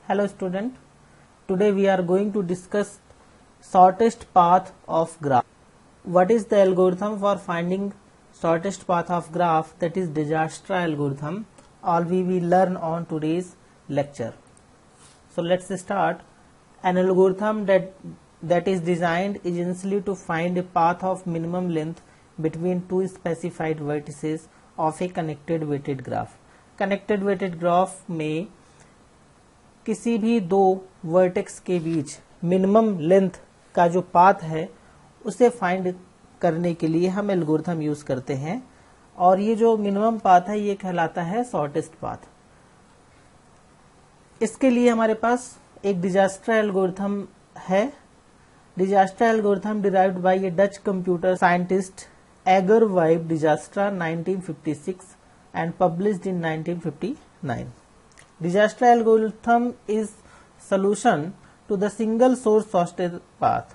Hello student, today we are going to discuss shortest path of graph. What is the algorithm for finding shortest path of graph, that is Dijkstra algorithm, all we will learn on today's lecture. So let's start. An algorithm that is designed essentially to find a path of minimum length between two specified vertices of a connected weighted graph. Connected weighted graph में किसी भी दो vertex के बीच minimum length का जो path है उसे find करने के लिए हम एल्गोरिथम यूज करते हैं, और ये जो मिनिमम पाथ है ये कहलाता है शॉर्टेस्ट पाथ। इसके लिए हमारे पास एक डिजास्ट्रा एल्गोरिथम है। Dijkstra algorithm derived by a Dutch computer scientist एगर Wybe Dijkstra 1956 and published in 1959. Dijkstra algorithm is solution to the single source shortest path,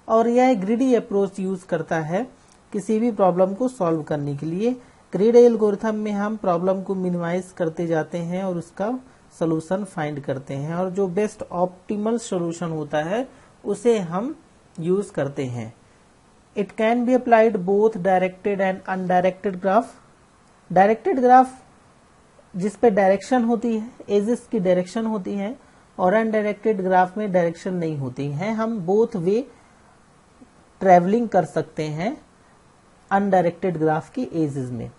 और यह ग्रिडी अप्रोच यूज करता है किसी भी प्रॉब्लम को सॉल्व करने के लिए। ग्रिड एल्गोरिथम में हम प्रॉब्लम को मिनिमाइज करते जाते हैं और उसका सोल्यूशन फाइंड करते हैं, और जो बेस्ट ऑप्टिमल सोल्यूशन होता है उसे हम यूज करते हैं। It can be applied both directed and undirected graph. Directed graph जिस पे डायरेक्शन होती है, एजेस की डायरेक्शन होती है, और अनडायरेक्टेड ग्राफ में डायरेक्शन नहीं होती है। हम बोथ वे ट्रेवलिंग कर सकते हैं अनडायरेक्टेड ग्राफ की एजेस में।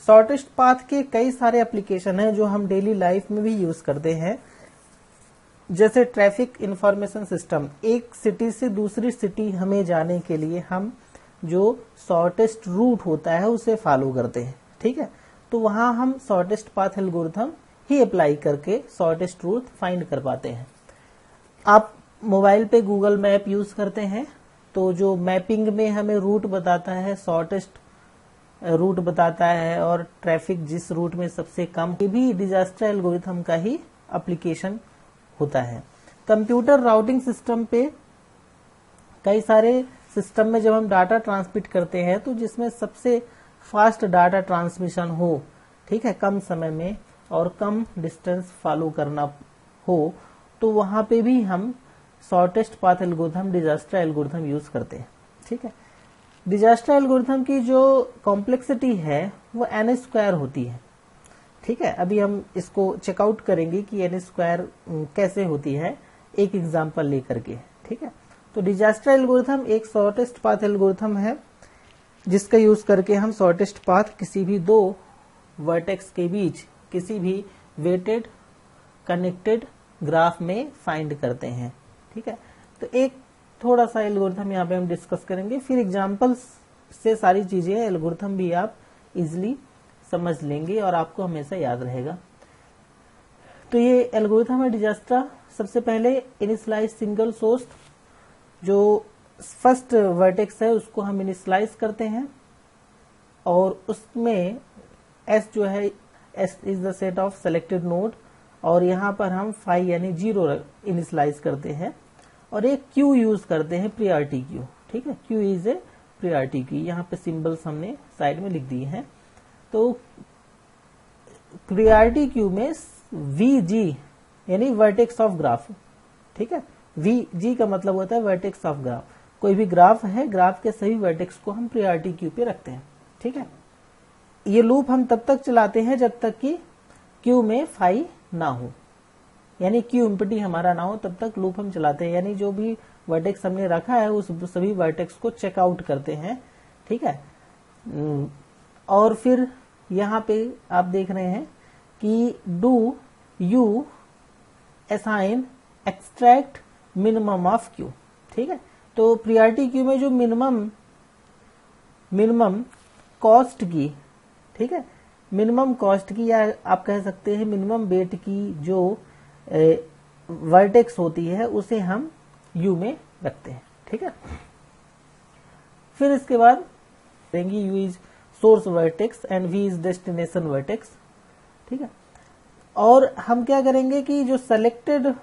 शॉर्टेस्ट पाथ के कई सारे एप्लीकेशन हैं जो हम डेली लाइफ में भी यूज करते हैं, जैसे ट्रैफिक इंफॉर्मेशन सिस्टम। एक सिटी से दूसरी सिटी हमें जाने के लिए हम जो शॉर्टेस्ट रूट होता है उसे फॉलो करते हैं, ठीक है। तो वहां हम शॉर्टेस्ट पाथ एल्गोरिथम ही अप्लाई करके शॉर्टेस्ट रूट फाइंड कर पाते हैं। आप मोबाइल पे गूगल मैप यूज करते हैं तो जो मैपिंग में हमें रूट बताता है, शॉर्टेस्ट रूट बताता है, और ट्रैफिक जिस रूट में सबसे कम, ये भी डिजास्ट्रा एल्गोरिथम का ही एप्लीकेशन होता है। कंप्यूटर राउटिंग सिस्टम पे कई सारे सिस्टम में जब हम डाटा ट्रांसमिट करते हैं तो जिसमें सबसे फास्ट डाटा ट्रांसमिशन हो, ठीक है, कम समय में और कम डिस्टेंस फॉलो करना हो, तो वहां पे भी हम shortest path algorithm Dijkstra algorithm use करते हैं, ठीक है। डिजास्ट्रा एल्गोरिथम की जो कॉम्प्लेक्सिटी है वो n स्क्वायर होती है, ठीक है। अभी हम इसको चेकआउट करेंगे कि n स्क्वायर कैसे होती है एक एग्जांपल लेकर के, ठीक है। तो डिजास्ट्रा एल्गोरिथम एक शॉर्टेस्ट पाथ एल्गोरिथम है जिसका यूज करके हम शॉर्टेस्ट पाथ किसी भी दो वर्टेक्स के बीच किसी भी वेटेड कनेक्टेड ग्राफ में फाइंड करते हैं, ठीक है। तो एक थोड़ा सा एल्गोरिथम यहाँ पे हम डिस्कस करेंगे, फिर एग्जांपल्स से सारी चीजें एल्गोरिथम भी आप इजिली समझ लेंगे और आपको हमेशा याद रहेगा। तो ये एल्गोरिथम है डिजास्ट्रा। सबसे पहले इनिशियलाइज सिंगल सोर्स, जो फर्स्ट वर्टेक्स है उसको हम इनिशियलाइज करते हैं, और उसमें S जो है S is the set of selected node, और यहाँ पर हम 5 यानी 0 इनिशियलाइज करते हैं, और एक Q यूज करते हैं, प्रियॉरिटी Q, ठीक है। Q is a priority Q, यहाँ पे सिंबल्स हमने साइड में लिख दिए हैं। तो प्रियॉरिटी Q में VG यानी वर्टेक्स ऑफ ग्राफ, ठीक है। VG का मतलब होता है वर्टेक्स ऑफ ग्राफ। कोई भी ग्राफ है, ग्राफ के सभी वर्टेक्स को हम प्रियॉरिटी क्यू पे रखते हैं, ठीक है। ये लूप हम तब तक चलाते हैं जब तक कि क्यू में 5 ना हो, यानी क्यू एम्प्टी हमारा ना हो, तब तक लूप हम चलाते हैं। यानी जो भी वर्टेक्स हमने रखा है उस सभी वर्टेक्स को चेकआउट करते हैं, ठीक है। और फिर यहाँ पे आप देख रहे हैं कि do you assign extract minimum of Q, ठीक है। तो प्रियॉरिटी क्यू में जो मिनिमम कॉस्ट की, ठीक है, मिनिमम कॉस्ट की, या आप कह सकते हैं मिनिमम वेट की जो वर्टेक्स होती है उसे हम यू में रखते हैं, ठीक है। फिर इसके बाद देंगे U is source vertex and V is destination vertex, ठीक है। और हम क्या करेंगे कि जो सेलेक्टेड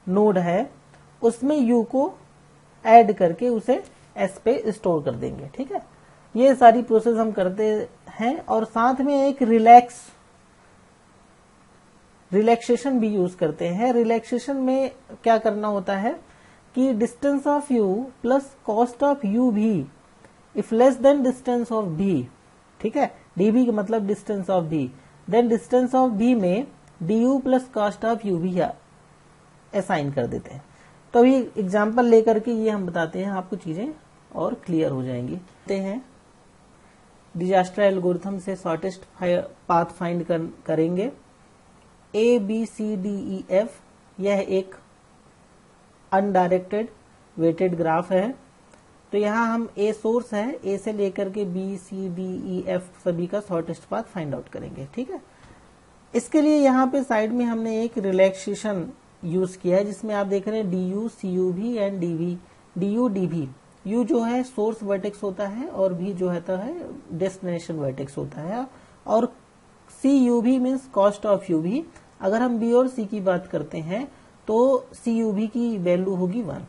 नोड है उसमें यू को ऐड करके उसे एस पे स्टोर कर देंगे, ठीक है। ये सारी प्रोसेस हम करते हैं, और साथ में एक रिलैक्स रिलैक्सेशन भी यूज करते हैं। रिलैक्सेशन में क्या करना होता है कि distance of u plus cost of u v if less than distance of b, ठीक है, डी बी का मतलब distance of b, then distance of b में d u plus cost of u v assign कर देते हैं। तो अभी एग्जाम्पल लेकर के ये हम बताते हैं, आपको चीजें और क्लियर हो जाएंगी। डिजास्टर एल्गोरिथम से शॉर्टेस्ट पाथ फाइंड करेंगे। A B C D E F, यह एक अनडायरेक्टेड वेटेड ग्राफ है। तो यहाँ हम ए सोर्स है, ए से लेकर के B C D E F सभी का शॉर्टेस्ट पाथ फाइंड आउट करेंगे, ठीक है। इसके लिए यहाँ पे साइड में हमने एक रिलैक्सेशन यूज किया है, जिसमें आप देख रहे हैं डी यू सी यू भी and D V, D U D भी। यू जो है सोर्स वर्टेक्स होता है और भी जो होता है डेस्टिनेशन वर्टेक्स होता है, और सी यू भी मीन्स कॉस्ट ऑफ यू भी। अगर हम बी और सी की बात करते हैं तो सी यू भी की वैल्यू होगी 1,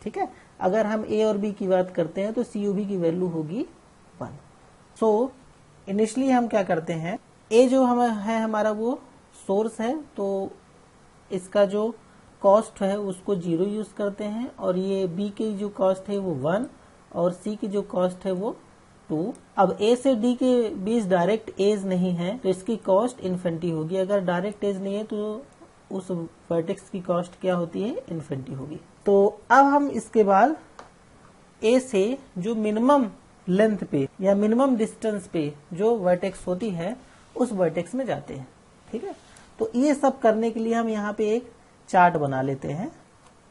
ठीक है। अगर हम ए और बी की बात करते हैं तो सी यू भी की वैल्यू होगी 1। सो इनिशियली हम क्या करते हैं, ए जो है हमारा वो सोर्स है, तो इसका जो कॉस्ट है उसको 0 यूज करते हैं, और ये बी की जो कॉस्ट है वो 1 और सी की जो कॉस्ट है वो 2। अब ए से डी के बीच डायरेक्ट एज नहीं है तो इसकी कॉस्ट इन्फिनिटी होगी। अगर डायरेक्ट एज नहीं है तो उस वर्टेक्स की कॉस्ट क्या होती है, इन्फिनिटी होगी। तो अब हम इसके बाद ए से जो मिनिमम लेंथ पे या मिनिमम डिस्टेंस पे जो वर्टेक्स होती है उस वर्टेक्स में जाते हैं, ठीक है। तो ये सब करने के लिए हम यहाँ पे एक चार्ट बना लेते हैं,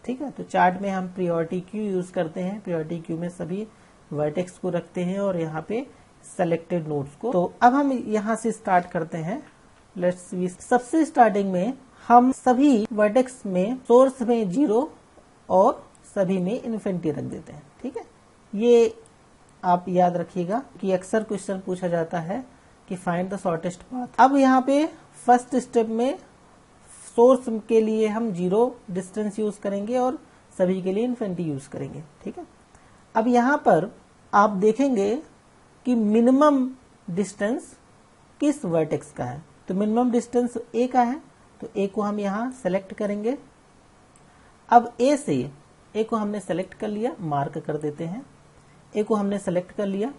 ठीक है। तो चार्ट में हम प्रायोरिटी क्यू यूज करते हैं। प्रायोरिटी क्यू में सभी वर्टेक्स को रखते हैं और यहाँ पे सेलेक्टेड नोड्स को। तो अब हम यहाँ से स्टार्ट करते हैं। लेट्स सी, सबसे स्टार्टिंग में हम सभी वर्टेक्स में सोर्स में 0 और सभी में इन्फिनिटी रख देते हैं, ठीक है। ये आप याद रखिएगा कि अक्सर क्वेश्चन पूछा जाता है कि फाइंड द शॉर्टेस्ट पाथ। अब यहाँ पे फर्स्ट स्टेप में सोर्स के लिए हम 0 डिस्टेंस यूज करेंगे और सभी के लिए इन्फिनिटी यूज करेंगे, ठीक है। अब यहाँ पर आप देखेंगे कि मिनिमम डिस्टेंस किस वर्टेक्स का है, तो मिनिमम डिस्टेंस ए का है, तो ए को हम यहाँ सेलेक्ट करेंगे। अब ए से ए को हमने सेलेक्ट कर लिया, मार्क कर देते हैं। ए को हमने सेलेक्ट कर लिया।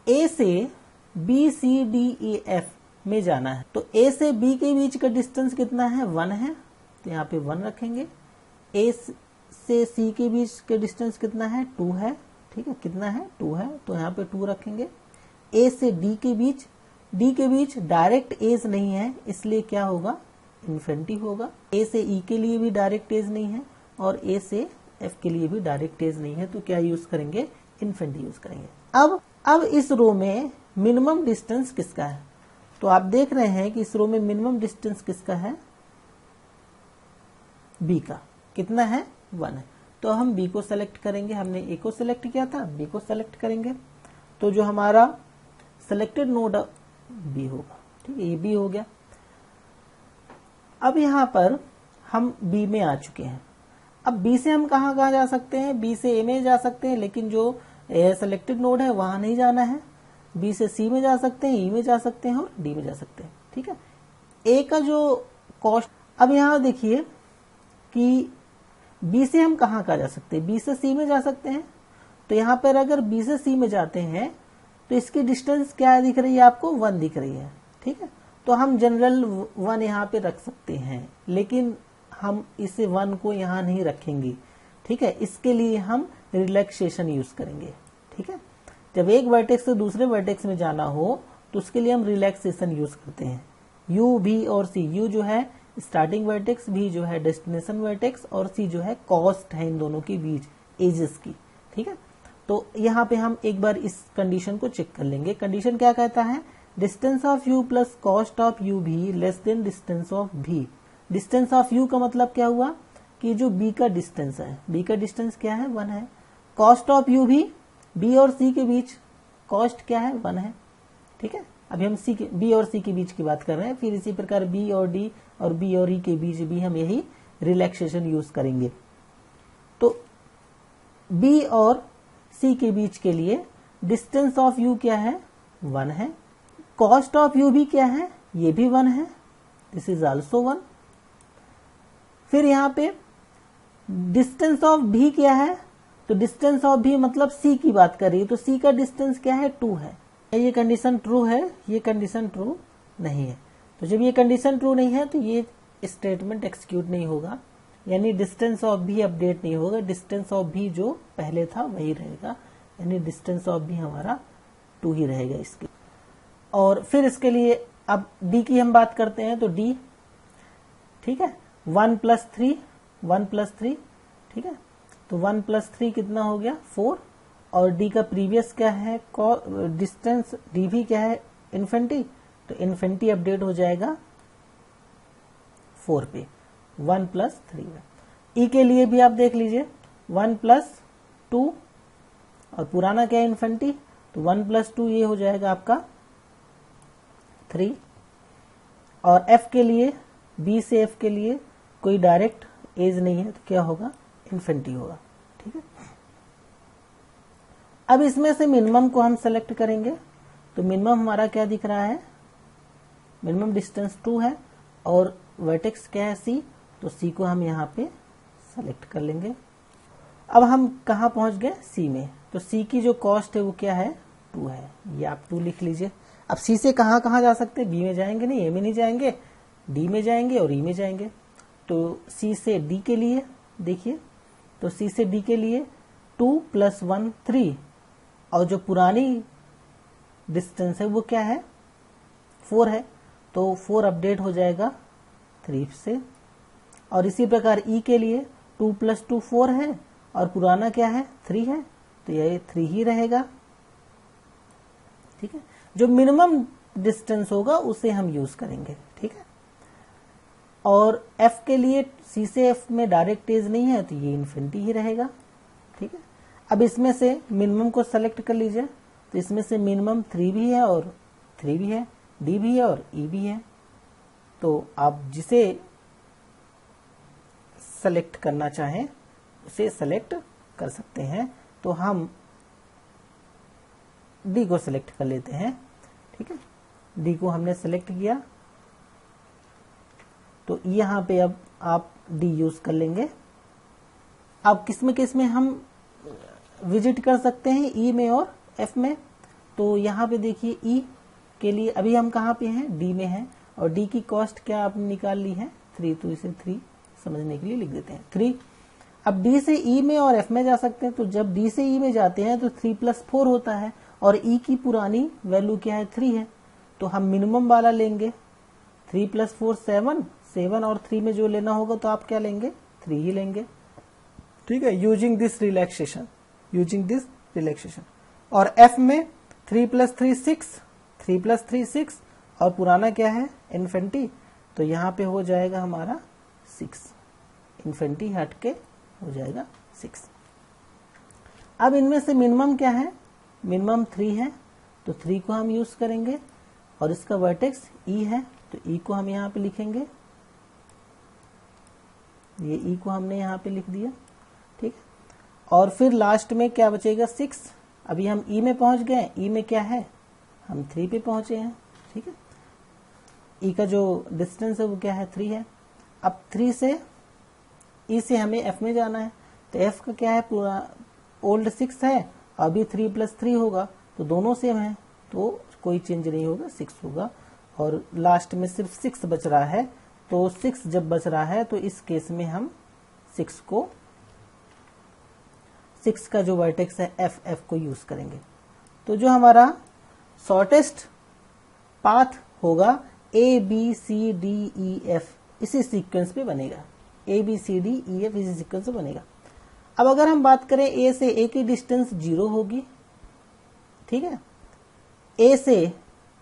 ए से B C D E F में जाना है, तो ए से बी के बीच का डिस्टेंस कितना है, 1 है, तो यहाँ पे 1 रखेंगे। ए से सी के बीच के डिस्टेंस कितना है, 2 है, ठीक है। कितना है, 2 है, तो यहाँ पे 2 रखेंगे। ए से डी के बीच डायरेक्ट एज नहीं है, इसलिए क्या होगा, इन्फिनिटी होगा। ए से ई के लिए भी डायरेक्ट एज नहीं है और ए से एफ के लिए भी डायरेक्ट एज नहीं है, तो क्या यूज करेंगे, इन्फिनिटी यूज करेंगे। अब इस रो में मिनिमम डिस्टेंस किसका है, तो आप देख रहे हैं कि इस रो में मिनिमम डिस्टेंस किसका है, बी का। कितना है, 1 है, तो हम बी को सेलेक्ट करेंगे। हमने ए को सेलेक्ट किया था, बी को सेलेक्ट करेंगे, तो जो हमारा सेलेक्टेड नोड बी होगा, ठीक है, ये बी हो गया। अब यहाँ पर हम बी में आ चुके हैं। अब बी से हम कहाँ जा सकते हैं, बी से ए में जा सकते हैं, लेकिन जो सेलेक्टेड नोड है वहां नहीं जाना है। बी से सी में जा सकते हैं, ई में जा सकते हैं और डी में जा सकते हैं, ठीक है। ए का जो कॉस्ट, अब यहाँ देखिए कि बी से हम कहाँ जा सकते हैं, बी से सी में जा सकते हैं। तो यहाँ पर अगर बी से सी में जाते हैं तो इसकी डिस्टेंस क्या दिख रही है आपको, 1 दिख रही है, ठीक है। तो हम जनरल 1 यहाँ पे रख सकते हैं, लेकिन हम इसे 1 को यहाँ नहीं रखेंगे, ठीक है। इसके लिए हम रिलैक्सेशन यूज करेंगे, ठीक है। जब एक वर्टेक्स से दूसरे वर्टेक्स में जाना हो तो उसके लिए हम रिलैक्सेशन यूज करते हैं। यू, बी और सी, यू जो है स्टार्टिंग वर्टेक्स, बी जो है डेस्टिनेशन वर्टेक्स और सी जो है कॉस्ट है इन दोनों के बीच एजेस की, ठीक है। तो यहाँ पे हम एक बार इस कंडीशन को चेक कर लेंगे। कंडीशन क्या कहता है, distance of u plus cost of u भी लेस देन डिस्टेंस ऑफ भी। डिस्टेंस ऑफ यू का मतलब क्या हुआ कि जो बी का डिस्टेंस है, बी का डिस्टेंस क्या है, 1 है। कॉस्ट ऑफ यू भी, बी और सी के बीच कॉस्ट क्या है, 1 है, ठीक है। अभी हम बी और सी के बीच की बात कर रहे हैं। फिर इसी प्रकार बी और डी और बी और ई के बीच भी हम यही रिलैक्सेशन यूज करेंगे। तो बी और सी के बीच के लिए डिस्टेंस ऑफ यू क्या है, 1 है। कॉस्ट ऑफ यू भी क्या है, ये भी 1 है, दिस इज ऑल्सो 1। फिर यहाँ पे डिस्टेंस ऑफ भी क्या है, तो डिस्टेंस ऑफ भी मतलब सी की बात कर रही है, तो सी का डिस्टेंस क्या है 2 है। ये कंडीशन ट्रू है, ये कंडीशन ट्रू नहीं है। तो जब ये कंडीशन ट्रू नहीं है तो ये स्टेटमेंट एक्सिक्यूट नहीं होगा, यानी डिस्टेंस ऑफ भी अपडेट नहीं होगा, डिस्टेंस ऑफ भी जो पहले था वही रहेगा, यानी डिस्टेंस ऑफ भी हमारा 2 ही रहेगा इसके। और फिर इसके लिए अब डी की हम बात करते हैं, तो डी ठीक है 1 + 3, 1 + 3 ठीक है, तो 1 + 3 कितना हो गया 4, और डी का प्रीवियस क्या है डिस्टेंस, डी भी क्या है इन्फिनिटी, तो इन्फिनिटी अपडेट हो जाएगा 4 पे 1 + 3 में। ई के लिए भी आप देख लीजिए 1 + 2 और पुराना क्या है इन्फिनिटी, तो 1 + 2 ये हो जाएगा आपका 3। और एफ के लिए, बी से एफ के लिए कोई डायरेक्ट एज नहीं है तो क्या होगा इन्फिनिटी होगा। ठीक है, अब इसमें से मिनिमम को हम सेलेक्ट करेंगे, तो मिनिमम हमारा क्या दिख रहा है, मिनिमम डिस्टेंस 2 है और वर्टेक्स क्या है सी, तो सी को हम यहाँ पे सेलेक्ट कर लेंगे। अब हम कहाँ पहुंच गए सी में, तो सी की जो कॉस्ट है वो क्या है 2 है, ये आप 2 लिख लीजिए। अब सी से कहाँ कहाँ जा सकते हैं, बी में जाएंगे नहीं, ए में नहीं जाएंगे, डी में जाएंगे और ई में जाएंगे। तो सी से डी के लिए देखिए, तो सी से डी के लिए 2 + 1 3, और जो पुरानी डिस्टेंस है वो क्या है 4 है, तो 4 अपडेट हो जाएगा 3 से। और इसी प्रकार ई के लिए 2 + 2 4 है और पुराना क्या है 3 है, तो ये 3 ही रहेगा। ठीक है, जो मिनिमम डिस्टेंस होगा उसे हम यूज करेंगे। ठीक है, और एफ के लिए सी से एफ में डायरेक्ट एज नहीं है तो ये इन्फिनिटी ही रहेगा। ठीक है, अब इसमें से मिनिमम को सेलेक्ट कर लीजिए, तो इसमें से मिनिमम 3 भी है और 3 भी है, डी भी है और ई भी है, तो आप जिसे सेलेक्ट करना चाहें उसे सेलेक्ट कर सकते हैं। तो हम डी को सेलेक्ट कर लेते हैं। ठीक है, डी को हमने सेलेक्ट किया, तो यहां पे अब आप डी यूज कर लेंगे। अब किसमें हम विजिट कर सकते हैं, ई में और एफ में, तो यहाँ पे देखिए ई के लिए अभी हम कहाँ पे हैं, डी में हैं, और डी की कॉस्ट क्या आपने निकाल ली है 3, तो इसे 3 समझने के लिए लिख देते हैं 3। अब डी से ई में और एफ में जा सकते हैं, तो जब डी से ई में जाते हैं तो 3 + 4 होता है, और ई की पुरानी वैल्यू क्या है 3 है, तो हम मिनिमम वाला लेंगे। 3 + 4 7, 7 और 3 में जो लेना होगा तो आप क्या लेंगे 3 ही लेंगे। ठीक है, यूजिंग दिस रिलैक्सेशन, और एफ में 3 + 3 6, 3 + 3 6, और पुराना क्या है इन्फिनिटी, तो यहाँ पे हो जाएगा हमारा 6, इन्फिनिटी हट के हो जाएगा 6। अब इनमें से मिनिमम क्या है, मिनिमम 3 है, तो 3 को हम यूज करेंगे, और इसका वर्टेक्स ई है, तो ई को हम यहाँ पे लिखेंगे, ये ई को हमने यहाँ पे लिख दिया। ठीक है, और फिर लास्ट में क्या बचेगा 6। अभी हम ई में पहुंच गए, ई में क्या है हम 3 पे पहुंचे हैं। ठीक है, ई का जो डिस्टेंस है वो क्या है 3 है। अब 3 से ई से हमें एफ में जाना है, तो एफ का क्या है पूरा ओल्ड 6 है, अभी 3 + 3 होगा, तो दोनों सेम है, तो कोई चेंज नहीं होगा 6 होगा, और लास्ट में सिर्फ 6 बच रहा है, तो 6 जब बच रहा है तो इस केस में हम 6 का जो वर्टेक्स है एफ को यूज करेंगे। तो जो हमारा शॉर्टेस्ट पाथ होगा ABCDEF इसी सीक्वेंस पे बनेगा, ABCDEF इसी सीक्वेंस पे बनेगा। अब अगर हम बात करें ए से ए की डिस्टेंस 0 होगी, ठीक है, ए से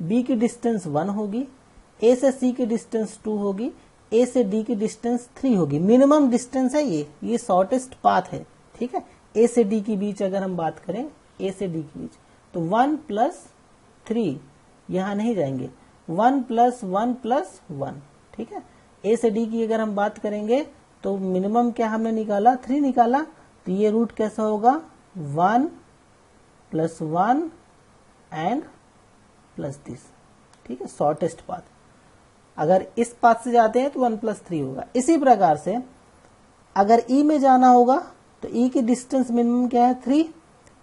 बी की डिस्टेंस 1 होगी, ए से सी की डिस्टेंस 2 होगी, ए से डी की डिस्टेंस 3 होगी। मिनिमम डिस्टेंस है ये शॉर्टेस्ट पाथ है। ठीक है, ए से डी के बीच अगर हम बात करें, ए से डी के बीच, तो 1 + 3 यहां नहीं जाएंगे, 1 + 1 + 1। ठीक है, ए से डी की अगर हम बात करेंगे तो मिनिमम क्या हमने निकाला 3 निकाला, तो ये रूट कैसा होगा 1 + 1 एंड प्लस दिस। ठीक है, शॉर्टेस्ट पाथ। अगर इस पाथ से जाते हैं तो 1 + 3 होगा। इसी प्रकार से अगर ई में जाना होगा तो ई की डिस्टेंस मिनिमम क्या है 3,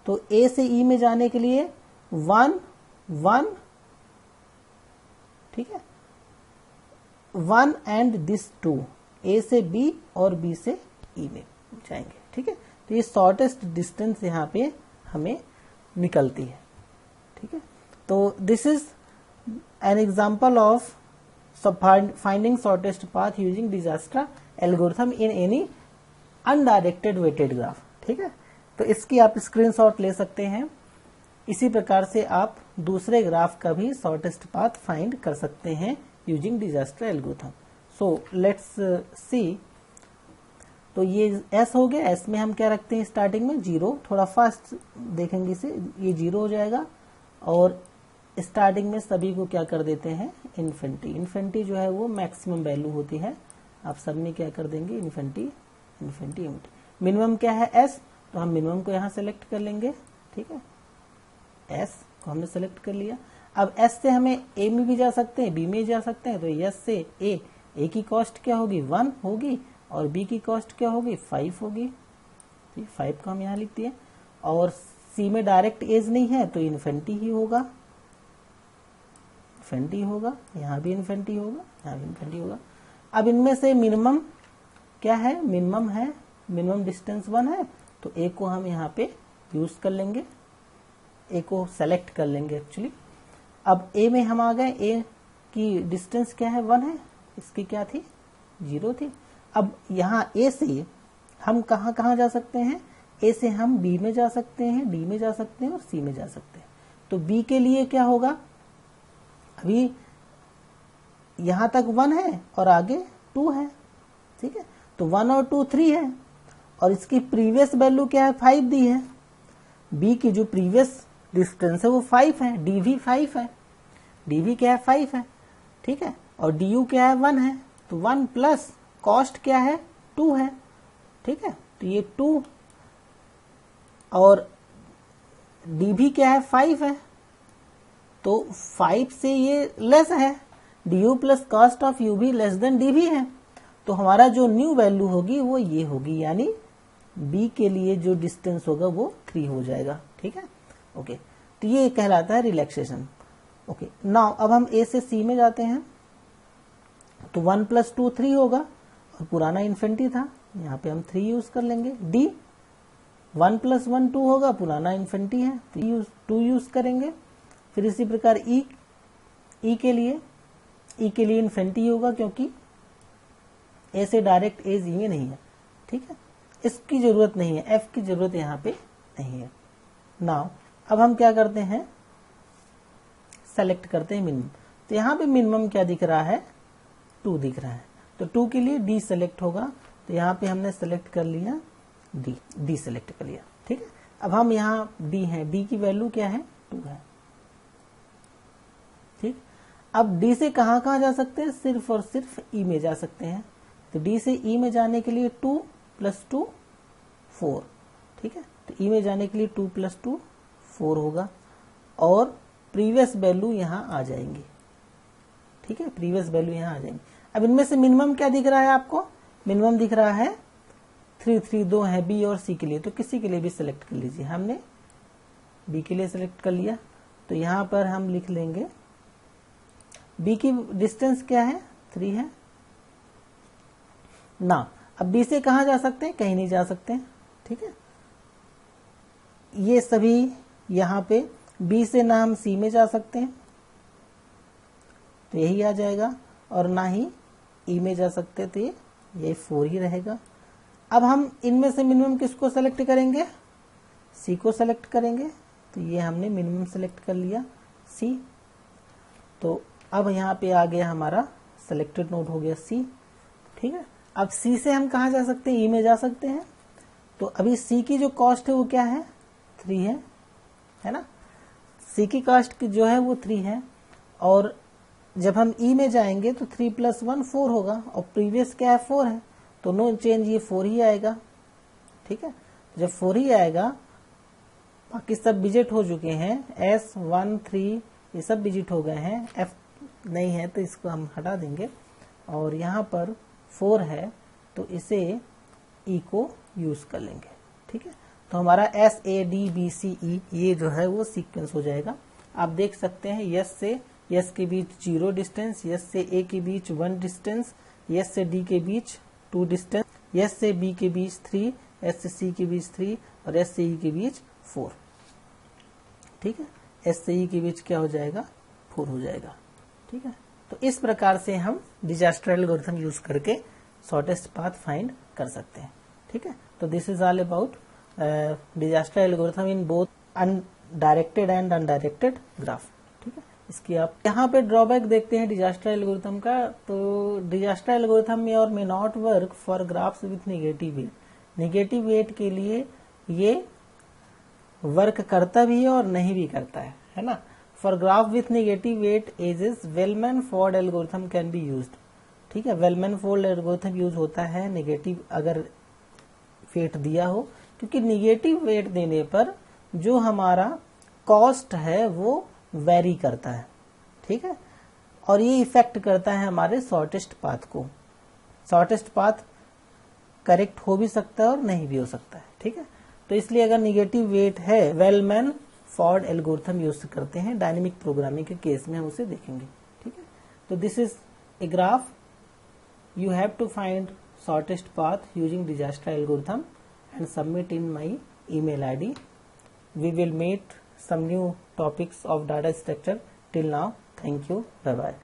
तो ए से ई में जाने के लिए 1 1, ठीक है, 1 एंड दिस 2, ए से बी और बी से ई में जाएंगे, ठीक है। तो ये शॉर्टेस्ट डिस्टेंस यहाँ पे हमें निकलती है, ठीक है। तो this is an example of finding shortest path using Dijkstra algorithm in any undirected weighted graph, ठीक है। तो इसकी आप स्क्रीनशॉट ले सकते हैं। इसी प्रकार से आप दूसरे ग्राफ का भी शॉर्टेस्ट पाथ फाइंड कर सकते हैं using Dijkstra algorithm. So let's see. तो ये एस हो गया, एस में हम क्या रखते हैं स्टार्टिंग में 0, थोड़ा फास्ट देखेंगे इसे, ये 0 हो जाएगा और स्टार्टिंग में सभी को क्या कर देते हैं इन्फिनिटी। इन्फिनिटी जो है वो मैक्सिमम वैल्यू होती है, आप सब में क्या कर देंगे इन्फिनिटी इन्फिनिटी। मिनिमम क्या है एस, तो हम मिनिमम को यहाँ सेलेक्ट कर लेंगे, ठीक है, एस को हमने सेलेक्ट कर लिया। अब एस से हमें ए में भी जा सकते हैं, बी में जा सकते हैं, तो एस से ए की कॉस्ट क्या होगी 1 होगी और बी की कॉस्ट क्या होगी 5 होगी, 5 को हम यहाँ लिख दिए। और सी में डायरेक्ट एज नहीं है तो इन्फिनिटी ही होगा, इन्फिनिटी होगा, यहाँ भी इन्फिनिटी होगा, यहाँ भी इन्फिनिटी होगा। अब इनमें से मिनिमम क्या है, मिनिमम है, मिनिमम डिस्टेंस 1 है, तो ए को हम यहाँ पे यूज कर लेंगे, ए को सेलेक्ट कर लेंगे एक्चुअली। अब ए में हम आ गए, ए की डिस्टेंस क्या है 1 है, इसकी क्या थी 0 थी। अब यहाँ ए से हम कहाँ कहाँ जा सकते हैं, ए से हम बी में जा सकते हैं, डी में जा सकते हैं और सी में जा सकते हैं। तो बी के लिए क्या होगा, अभी यहां तक 1 है और आगे 2 है, ठीक है, तो 1 और 2 3 है और इसकी प्रीवियस वैल्यू क्या है 5 दी है। बी की जो प्रीवियस डिस्टेंस है वो 5 है, डी भी 5 है, डी भी क्या है 5 है, ठीक है, और डी यू क्या है 1 है, तो 1 प्लस कॉस्ट क्या है 2 है, ठीक है, तो ये 2 और डी भी क्या है 5 है, तो 5 से ये लेस है, D u plus cost of u भी लेस देन डी भी है, तो हमारा जो न्यू वैल्यू होगी वो ये होगी, यानी बी के लिए जो डिस्टेंस होगा वो 3 हो जाएगा, ठीक है, ओके। तो ये कहलाता है रिलैक्सेशन, ओके। नाउ अब हम ए से सी में जाते हैं, तो 1 प्लस 2 3 होगा और पुराना इन्फिनिटी था, यहाँ पे हम 3 यूज कर लेंगे। डी 1 प्लस 1 2 होगा, पुराना इन्फिनिटी है, 2 यूज करेंगे। फिर इसी प्रकार ई के लिए इन्फिनिटी होगा क्योंकि ए से डायरेक्ट एज ई में नहीं है, ठीक है, इसकी जरूरत नहीं है, एफ की जरूरत यहाँ पे नहीं है। नाउ अब हम क्या करते हैं, सेलेक्ट करते हैं मिनिमम, तो यहाँ पे मिनिमम क्या दिख रहा है 2 दिख रहा है, तो 2 के लिए डी सेलेक्ट होगा, तो यहाँ पे हमने सेलेक्ट कर लिया डी सेलेक्ट कर लिया, ठीक है। अब हम यहाँ डी है, डी की वैल्यू क्या है 2 है, ठीक। अब डी से कहाँ कहाँ जा सकते हैं, सिर्फ और सिर्फ ई में जा सकते हैं, तो डी से ई में जाने के लिए 2 प्लस 2 4, ठीक है, तो ई में जाने के लिए 2 प्लस 2 4 होगा और प्रीवियस वैल्यू यहाँ आ जाएंगी, ठीक है, प्रीवियस वैल्यू यहाँ आ जाएंगी। अब इनमें से मिनिमम क्या दिख रहा है आपको, मिनिमम दिख रहा है 3 3 2 है बी और सी के लिए, तो किसी के लिए भी सिलेक्ट कर लीजिए, हमने बी के लिए सिलेक्ट कर लिया, तो यहाँ पर हम लिख लेंगे बी की डिस्टेंस क्या है 3 है ना। अब बी से कहाँ जा सकते हैं, कहीं नहीं जा सकते हैं, ठीक है, ये सभी यहाँ पे बी से ना हम सी में जा सकते हैं, तो यही आ जाएगा, और ना ही ई में जा सकते, तो ये 4 ही रहेगा। अब हम इनमें से मिनिमम किसको सेलेक्ट करेंगे, सी को सेलेक्ट करेंगे, तो ये हमने मिनिमम सेलेक्ट कर लिया सी, तो अब यहाँ पे आ गया हमारा सेलेक्टेड नोड हो गया सी, ठीक है। अब सी से हम कहाँ जा सकते हैं, ई में जा सकते हैं, तो अभी सी की जो कॉस्ट है वो क्या है 3 है ना, सी की कॉस्ट जो है वो 3 है, और जब हम ई में जाएंगे तो 3 प्लस 1 4 होगा और प्रीवियस क्या है 4 है, तो नो चेंज, ये 4 ही आएगा, ठीक है। जब 4 ही आएगा, बाकी सब विजिट हो चुके हैं, S 1 3 ये सब विजिट हो गए हैं, F नहीं है तो इसको हम हटा देंगे, और यहाँ पर 4 है तो इसे ई को यूज कर लेंगे। ठीक है, तो हमारा SADBCE ये जो है वो सीक्वेंस हो जाएगा। आप देख सकते हैं यस से यस के बीच 0 डिस्टेंस, यस से ए के बीच 1 डिस्टेंस, यस से डी के बीच 2 डिस्टेंस, यस से बी के बीच 3, एस से सी के बीच 3 और एस से ई के बीच 4। ठीक है, एस से ई के बीच क्या हो जाएगा, 4 हो जाएगा। ठीक है, तो इस प्रकार से हम डिजास्टर एल्गोरिथम यूज करके शॉर्टेस्ट पाथ फाइंड कर सकते हैं। ठीक है, तो this is all about disaster algorithm in both directed and undirected graph. ठीक है, इसकी आप यहाँ पे ड्रॉबैक देखते हैं डिजास्टर एल्गोरिथम का। तो डिजास्टर एल्गोरिथम में और may not work for graphs with negative weight. Negative weight के लिए ये वर्क करता भी है और नहीं भी करता है ना। For graph with negative weight edges Bellman Ford algorithm can be used. ठीक है, वेलमैन फोर्ड एल्गोरिथम यूज होता है नेगेटिव अगर वेट दिया हो, क्योंकि नेगेटिव वेट देने पर जो हमारा कॉस्ट है वो वेरी करता है। ठीक है, और ये इफेक्ट करता है हमारे शॉर्टेस्ट पाथ को। शॉर्टेस्ट पाथ करेक्ट हो भी सकता है और नहीं भी हो सकता है। ठीक है, तो इसलिए अगर नेगेटिव वेट है वेलमैन फोर्ड एल्गोरिथम यूज करते हैं। डायनेमिक प्रोग्रामिंग के केस में हम उसे देखेंगे। ठीक है, तो this is a graph. You have to find shortest path using disaster algorithm and submit in my email ID. We will meet some new topics of data structure. Till now, thank you. Bye bye.